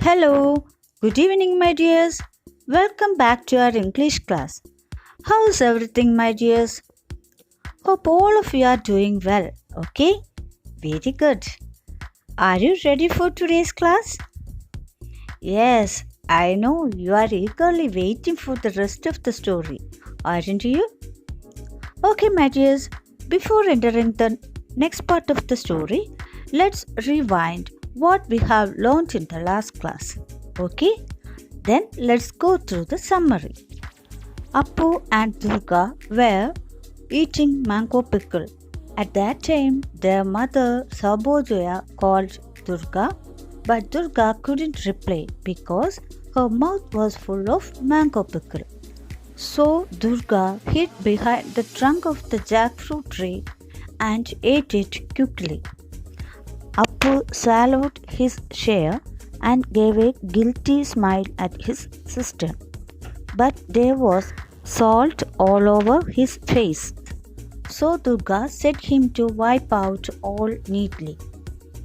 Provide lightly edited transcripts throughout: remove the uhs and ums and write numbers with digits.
Hello, good evening, my dears. Welcome back to our English class. How's everything, my dears? Hope all of you are doing well, okay? Very good. Are you ready for today's class? Yes, I know you are eagerly waiting for the rest of the story, aren't you? Okay, my dears, before entering the next part of the story, let's rewind what we have learned in the last class. Okay? Then let's go through the summary. Appu and Durga were eating mango pickle. At that time, their mother Sarbojoya called Durga, but Durga couldn't reply because her mouth was full of mango pickle. So Durga hid behind the trunk of the jackfruit tree and ate it quickly. Appu swallowed his share and gave a guilty smile at his sister. But there was salt all over his face. So Durga set him to wipe out all neatly.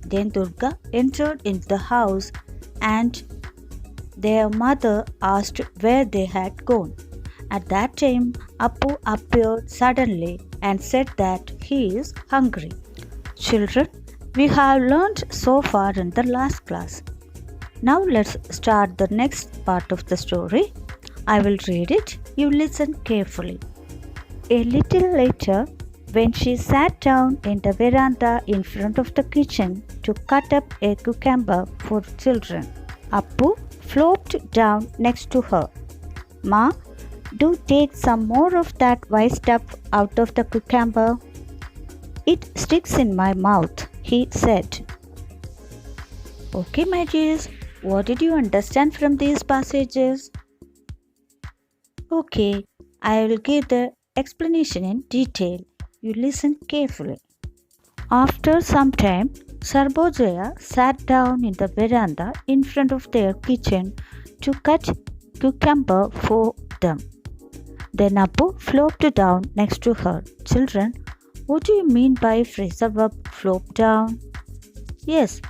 Then Durga entered into the house and their mother asked where they had gone. At that time, Appu appeared suddenly and said that he is hungry. Children, we have learned so far in the last class. Now let's start the next part of the story. I will read it. You listen carefully. A little later, when she sat down in the veranda in front of the kitchen to cut up a cucumber for children, Appu flopped down next to her. Ma, do take some more of that white stuff out of the cucumber. It sticks in my mouth, he said. Okay, my dears, what did you understand from these passages? Okay, I will give the explanation in detail. You listen carefully. After some time, Sarbojoya sat down in the veranda in front of their kitchen to cut cucumber for them. Then Appu flopped down next to her. Children, what do you mean by phrasal verb flop down? Yes,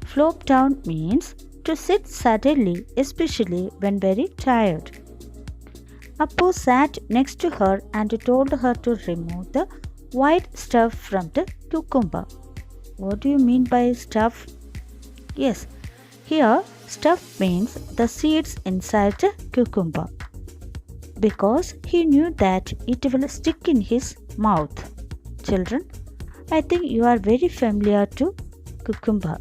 flop down means to sit suddenly, especially when very tired. Appu sat next to her and told her to remove the white stuff from the cucumber. What do you mean by stuff? Yes, here stuff means the seeds inside the cucumber, because he knew that it will stick in his mouth. Children, I think you are very familiar to cucumber.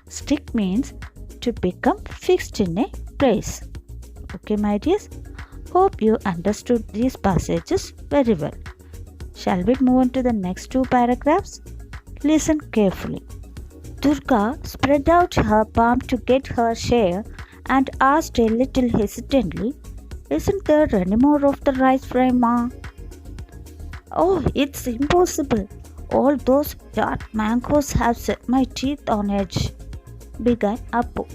Stick means to become fixed in a place. Okay, my dears? Hope you understood these passages very well. Shall we move on to the next two paragraphs? Listen carefully. Durga spread out her palm to get her share and asked a little hesitantly, "Isn't there any more of the rice fry, Ma?" "Oh, it's impossible. All those tart mangoes have set my teeth on edge," began Appu.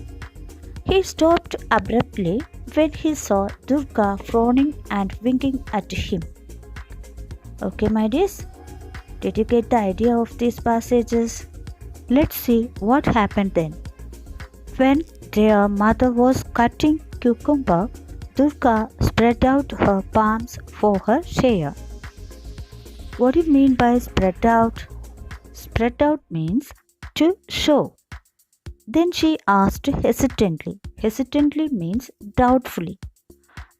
He stopped abruptly when he saw Durga frowning and winking at him. Okay, my dears, did you get the idea of these passages? Let's see what happened then. When their mother was cutting cucumber, Durga spread out her palms for her share. What do you mean by spread out? Spread out means to show. Then she asked hesitantly. Hesitantly means doubtfully.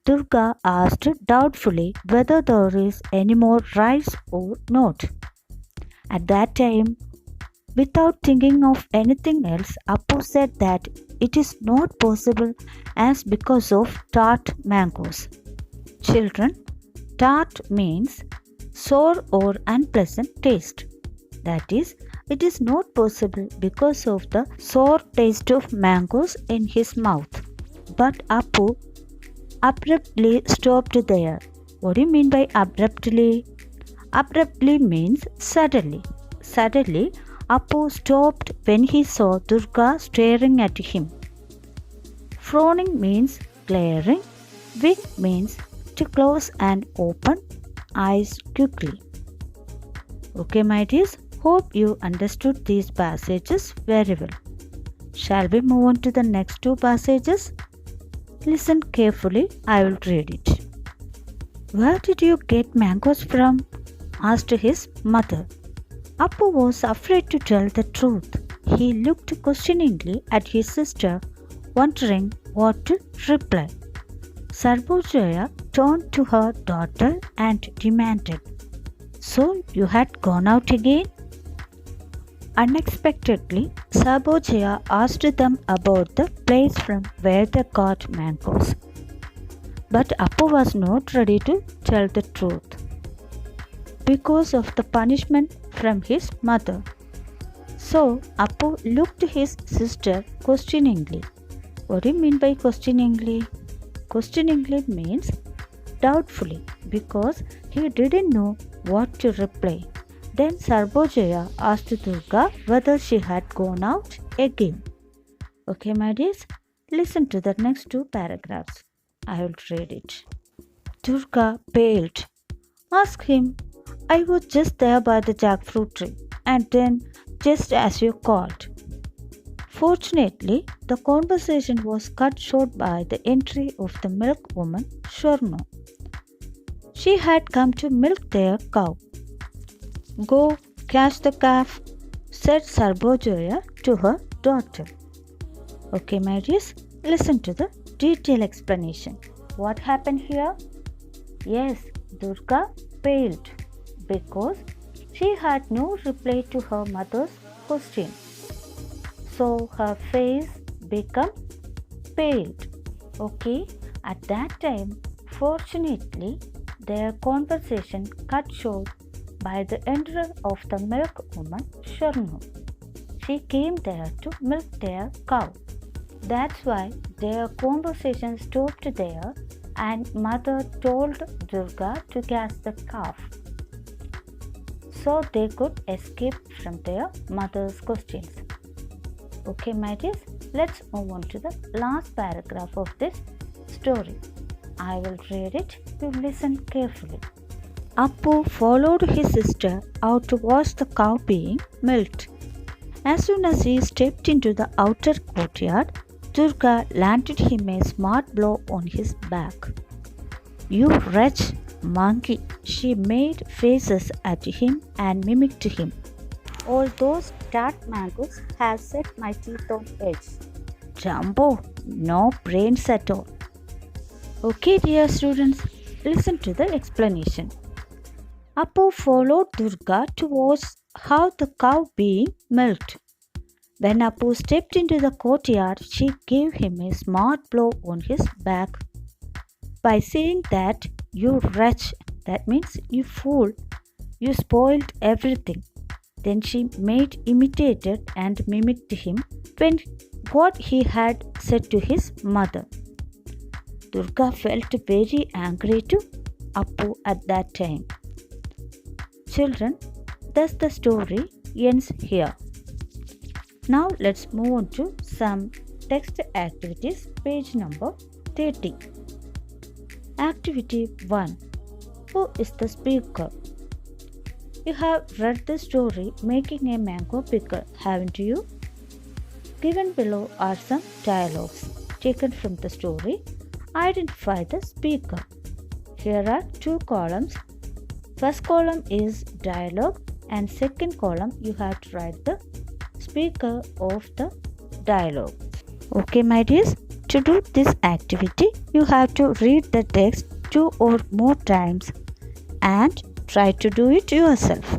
Durga asked doubtfully whether there is any more rice or not. At that time, without thinking of anything else, Appu said that it is not possible as because of tart mangoes. Children, tart means sour or unpleasant taste. That is, it is not possible because of the sour taste of mangoes in his mouth. But Appu abruptly stopped there. What do you mean by abruptly? Abruptly means suddenly. Suddenly, Appu stopped when he saw Durga staring at him. Frowning means glaring. Wink means to close and open eyes quickly. Okay, my dears, hope you understood these passages very well. Shall we move on to the next two passages? Listen carefully, I will read it. Where did you get mangoes from? Asked his mother. Appu was afraid to tell the truth. He looked questioningly at his sister, wondering what to reply. Sarbojoya turned to her daughter and demanded, So you had gone out again? Unexpectedly, Sarbojoya asked them about the place from where they got mangoes. But Appu was not ready to tell the truth because of the punishment from his mother. So Appu looked his sister questioningly. What do you mean by questioningly? Questioningly means doubtfully because he didn't know what to reply. Then Sarbojoya asked Durga whether she had gone out again. Okay, my dears, listen to the next two paragraphs. I will read it. Durga paled. Ask him. I was just there by the jackfruit tree, and then just as you called. Fortunately, the conversation was cut short by the entry of the milk woman, Shorno. She had come to milk their cow. Go catch the calf, said Sarbojoya to her daughter. Okay, my dears, listen to the detailed explanation. What happened here? Yes, Durga paled because she had no reply to her mother's question. So her face became paled. Okay, at that time, fortunately, their conversation cut short by the entry of the milk woman, Sharnu. She came there to milk their cow. That's why their conversation stopped there and mother told Durga to catch the calf so they could escape from their mother's questions. Okay, my dears, let's move on to the last paragraph of this story. I will read it. You listen carefully. Appu followed his sister out to watch the cow being milked. As soon as he stepped into the outer courtyard, Durga landed him a smart blow on his back. You wretch, monkey! She made faces at him and mimicked him. All those tart mangoes have set my teeth on edge. Jumbo, no brains at all. Okay, dear students, listen to the explanation. Appu followed Durga to watch how the cow being milked. When Appu stepped into the courtyard, she gave him a smart blow on his back by saying that, you wretch, that means you fool, you spoiled everything. Then she imitated and mimicked him when what he had said to his mother. Durga felt very angry to Appu at that time. Children, thus the story ends here. Now let's move on to some text activities, page number 30. Activity 1. Who is the speaker? You have read the story Making a Mango Pickle, haven't you? Given below are some dialogues taken from the story. Identify the speaker. Here are two columns. First column is dialogue and second column you have to write the speaker of the dialogue. Okay, my dears, to do this activity, you have to read the text 2 or more times and try to do it yourself.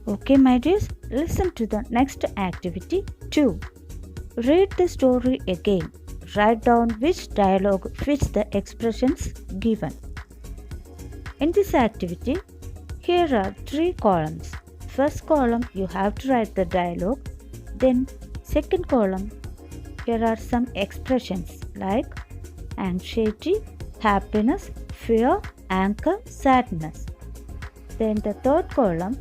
Okay, my dears, listen to the next activity 2. Read the story again. Write down which dialogue fits the expressions given. In this activity, here are 3 columns. First column, you have to write the dialogue. Then second column, here are some expressions like anxiety, happiness, fear, anger, sadness. Then the third column,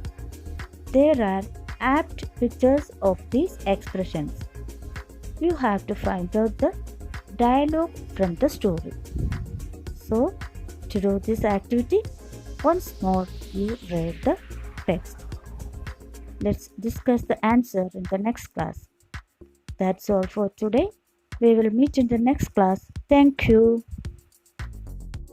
there are apt pictures of these expressions. You have to find out the dialogue from the story. So, to do this activity, once more you read the text. Let's discuss the answer in the next class. That's all for today. We will meet in the next class. Thank you.